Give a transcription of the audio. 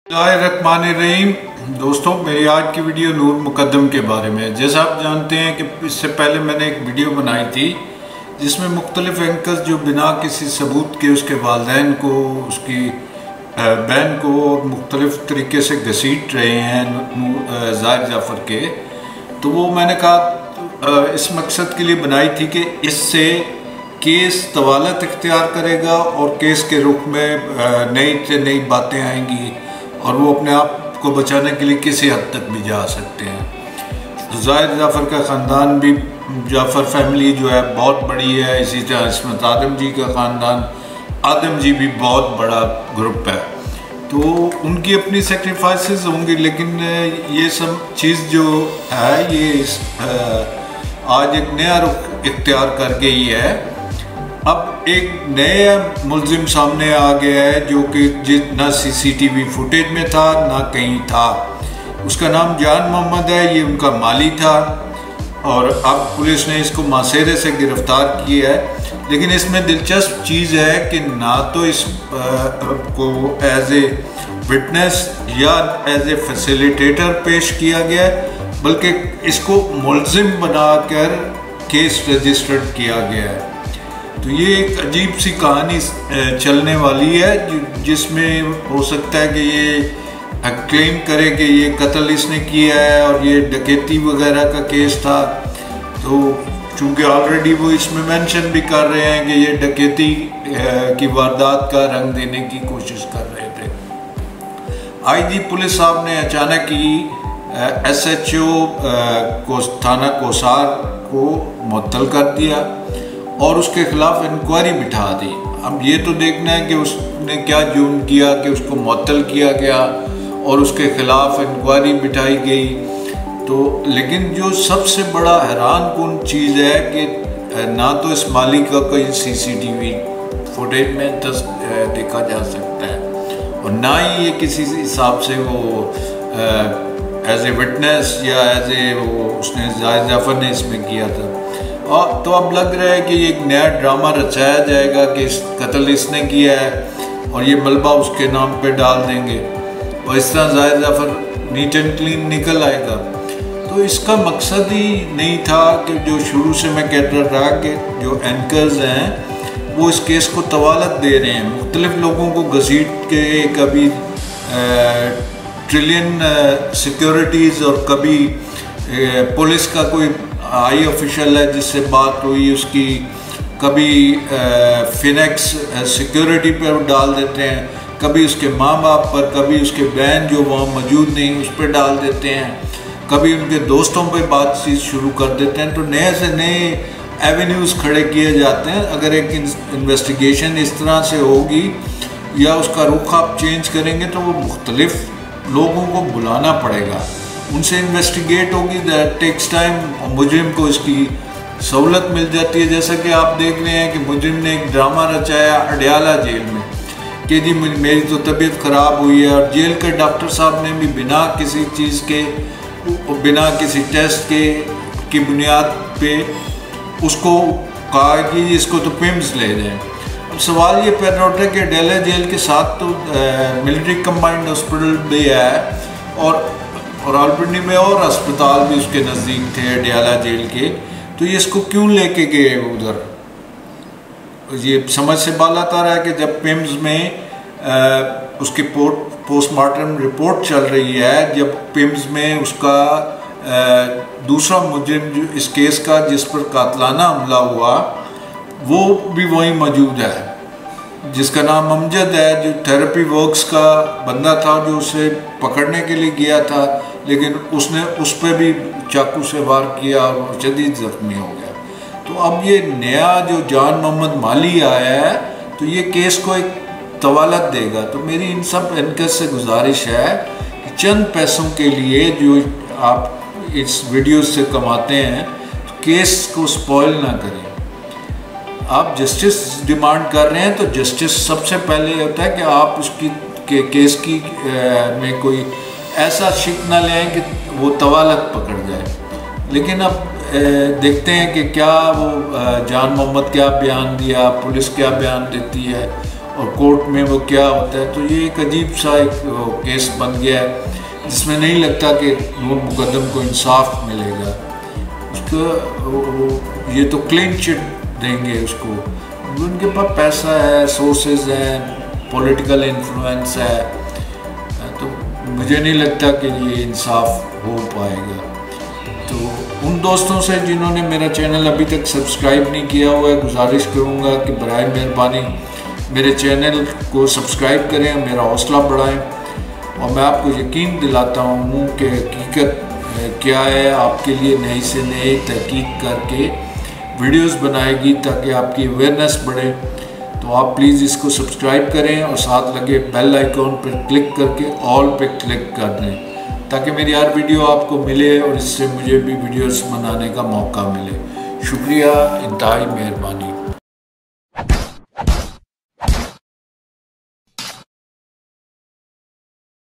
बिस्मिल्लाहिर्रहमानिर्रहीम। दोस्तों, मेरी आज की वीडियो नूर मुकद्दम के बारे में। जैसा आप जानते हैं कि इससे पहले मैंने एक वीडियो बनाई थी जिसमें मुख्तलिफ एंकर्स जो बिना किसी सबूत के उसके वालिदैन को, उसकी बहन को मुख्तलिफ तरीके से घसीट रहे हैं ज़ाहिर जाफ़र के, तो वो मैंने कहा इस मकसद के लिए बनाई थी कि इससे केस तवालत इख्तियार करेगा और केस के रुख में नई से नई बातें आएंगी और वो अपने आप को बचाने के लिए किसी हद तक भी जा सकते हैं। ज़ाहिर जाफ़र का ख़ानदान भी, जाफ़र फैमिली जो है बहुत बड़ी है। इसी तरह इस्मत आदम जी का ख़ानदान, आदम जी भी बहुत बड़ा ग्रुप है, तो उनकी अपनी सेक्रीफाइसेस होंगी। लेकिन ये सब चीज़ जो है ये आज एक नया रुख इख्तियार कर गई है। अब एक नया मुल्ज़िम सामने आ गया है जो कि ना CCTV फुटेज में था ना कहीं था। उसका नाम जान मोहम्मद है, ये उनका माली था और अब पुलिस ने इसको मासेरे से गिरफ्तार किया है। लेकिन इसमें दिलचस्प चीज़ है कि ना तो इस को एज ए विटनेस या एज ए फैसिलिटेटर पेश किया गया, बल्कि इसको मुल्ज़िम बनाकर केस रजिस्टर्ड किया गया है। तो ये एक अजीब सी कहानी चलने वाली है जिसमें हो सकता है कि ये क्लेम करे कि ये कत्ल इसने किया है और ये डकैती वगैरह का केस था। तो चूँकि ऑलरेडी वो इसमें मेंशन भी कर रहे हैं कि ये डकैती की वारदात का रंग देने की कोशिश कर रहे थे। IG पुलिस साहब ने अचानक ही SHO को थाना कोसार को मुअत्तल कर दिया और उसके खिलाफ इंक्वायरी बिठा दी। अब ये तो देखना है कि उसने क्या जुर्म किया कि उसको मुअत्तल किया गया और उसके खिलाफ इंक्वायरी बिठाई गई। तो लेकिन जो सबसे बड़ा हैरान कुन चीज़ है कि ना तो इस माली का कोई CCTV फुटेज में देखा जा सकता है और ना ही ये किसी हिसाब से वो एज ए विटनेस या एज ए वो उसने ज़ाहिर जाफ़र ने इसमें किया था। और तो अब लग रहा है कि एक नया ड्रामा रचाया जाएगा कि इस कत्ल इसने किया है और ये मलबा उसके नाम पे डाल देंगे और इस तरह ज़ाहिर जाफ़र नीट एंड क्लीन निकल आएगा। तो इसका मकसद ही नहीं था कि जो शुरू से मैं कहता रहा कि जो एंकर्स हैं वो इस केस को तवालत दे रहे हैं, मुख्तलिफ लोगों को घसीट के, कभी ट्रिलियन सिक्योरिटीज़ और कभी पुलिस का कोई हाई ऑफिशियल है जिससे बात हुई उसकी, कभी फिनेक्स सिक्योरिटी पर डाल देते हैं, कभी उसके माँ बाप पर, कभी उसके बहन जो वहाँ मौजूद नहीं उस पर डाल देते हैं, कभी उनके दोस्तों पे बातचीत शुरू कर देते हैं। तो नए से नए एवेन्यूज़ खड़े किए जाते हैं। अगर एक इन्वेस्टिगेशन इस तरह से होगी या उसका रुख आप चेंज करेंगे तो वो मुख्तलिफ लोगों को बुलाना पड़ेगा, उनसे इन्वेस्टिगेट होगी, दैट टेक्स टाइम। मुजरिम को इसकी सहूलत मिल जाती है। जैसा कि आप देख रहे हैं कि मुजरिम ने एक ड्रामा रचाया अडयाला जेल में कि जी मेरी तो तबीयत ख़राब हुई है और जेल के डॉक्टर साहब ने भी बिना किसी चीज़ के, बिना किसी टेस्ट की बुनियाद पे उसको कहा कि इसको तो पिम्स ले जाएं। अब सवाल ये पैदा होता है कि अडयाला जेल के साथ तो मिलिट्री कंबाइंड हॉस्पिटल भी है और रावलपिंडी में और अस्पताल भी उसके नज़दीक थे अडयाला जेल के, तो ये इसको क्यों लेके गए उधर? ये समझ से बाला आ रहा है कि जब पिम्स में उसकी पोस्टमार्टम रिपोर्ट चल रही है, जब पिम्स में उसका दूसरा मुजरिम जो इस केस का जिस पर कातलाना हमला हुआ वो भी वहीं मौजूद है, जिसका नाम अमजद है, जो थेरेपी वर्क्स का बंदा था जो उसे पकड़ने के लिए गया था, लेकिन उसने उस पर भी चाकू से वार किया और शदीद ज़ख्मी हो गया। तो अब ये नया जो जान मोहम्मद माली आया है तो ये केस को एक तवालत देगा। तो मेरी इन सब एंकर्स से गुजारिश है कि चंद पैसों के लिए जो आप इस वीडियो से कमाते हैं तो केस को स्पॉइल ना करें। आप जस्टिस डिमांड कर रहे हैं तो जस्टिस सबसे पहले होता है कि आप उसकी केस की में कोई ऐसा शिक ना लें कि वो तवालत पकड़ जाए। लेकिन अब देखते हैं कि क्या वो जान मोहम्मद क्या बयान दिया, पुलिस क्या बयान देती है और कोर्ट में वो क्या होता है। तो ये एक अजीब सा एक केस बन गया है जिसमें नहीं लगता कि नूर मुकद्दम को इंसाफ मिलेगा। उसको ये तो क्लीन चिट देंगे उसको, उनके पास पैसा है, सोर्सेज हैं, पॉलिटिकल इन्फ्लुएंस है, तो मुझे नहीं लगता कि ये इंसाफ हो पाएगा। तो उन दोस्तों से जिन्होंने मेरा चैनल अभी तक सब्सक्राइब नहीं किया हुआ है, गुजारिश करूँगा कि बराए मेहरबानी मेरे चैनल को सब्सक्राइब करें, मेरा हौसला बढ़ाएं। और मैं आपको यकीन दिलाता हूँ कि हकीकत क्या है, आपके लिए नई से नई तहकीक करके वीडियोस बनाएगी ताकि आपकी अवेयरनेस बढ़े। तो आप प्लीज़ इसको सब्सक्राइब करें और साथ लगे बेल आइकॉन पर क्लिक करके ऑल पे क्लिक कर दें ताकि मेरी हर वीडियो आपको मिले और इससे मुझे भी वीडियोस बनाने का मौका मिले। शुक्रिया, इंतहाई मेहरबानी।